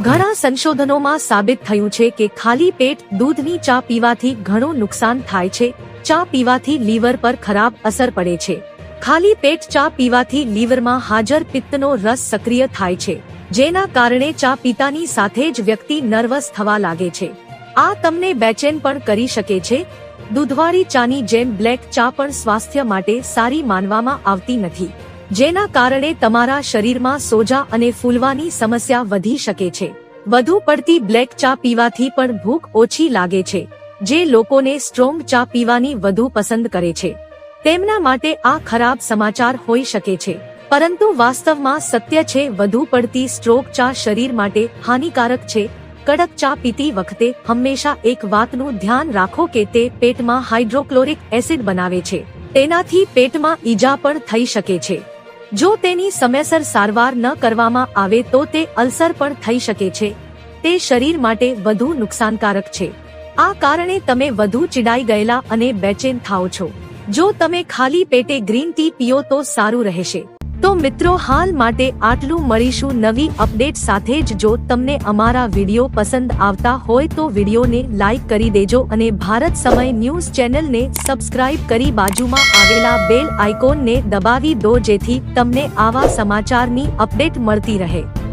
ઘણા સંશોધનોમાં સાબિત થયું છે કે ખાલી પેટ દૂધની ચા પીવાથી ઘણું નુકસાન થાય છે. ચા પીવાથી લીવર પર ખરાબ અસર પડે છે. ખાલી પેટ ચા પીવાથી લીવરમાં હાજર પિત્તનો રસ સક્રિય થાય છે, જેના કારણે ચા પીતાની સાથે જ વ્યક્તિ નર્વસ થવા લાગે છે. આ તમને બેચેન પણ કરી શકે છે. દૂધવાળી ચાની જેમ બ્લેક ચા પણ સ્વાસ્થ્ય માટે સારી માનવામાં આવતી નથી, જેના કારણે તમારા શરીરમાં સોજા અને ફૂલવાની સમસ્યા વધી શકે છે. વધુ પડતી બ્લેક ચા પીવાથી પણ ભૂખ ઓછી લાગે છે, જે લોકોને સ્ટ્રોંગ ચા પીવાની વધુ પસંદ કરે છે. તેમના માટે આ ખરાબ સમાચાર હોઈ શકે છે, પરંતુ વાસ્તવમાં સત્ય છે. વધુ પડતી સ્ટ્રોંગ ચા શરીર માટે હાનિકારક છે. કડક ચા પીતી વખતે હંમેશા એક વાતનું ધ્યાન રાખો કે તે પેટમાં હાઇડ્રોક્લોરિક એસિડ બનાવે છે. તેનાથી પેટમાં ઈજા પણ થઈ શકે છે. જો તેની સમયસર સારવાર ન કરવામાં આવે તો તે અલ્સર પણ થઈ શકે છે. તે શરીર માટે વધુ નુકસાનકારક છે. આ કારણે તમે વધુ ચીડાઈ ગયેલા અને બેચેન થાઓ છો. જો તમે ખાલી પેટે ગ્રીન ટી પીઓ તો સારું રહેશે. તો મિત્રો, હાલ માટે આટલું. મળીશું નવી અપડેટ સાથે જ. જો તમને અમારા વિડીયો પસંદ આવતા હોય તો વિડીયોને લાઈક કરી દેજો અને ભારત સમય ન્યૂઝ ચેનલને સબસ્ક્રાઇબ કરી બાજુમાં આવેલા બેલ આઇકોનને દબાવી દો, જેથી તમને આવા સમાચારની અપડેટ મળતી રહે.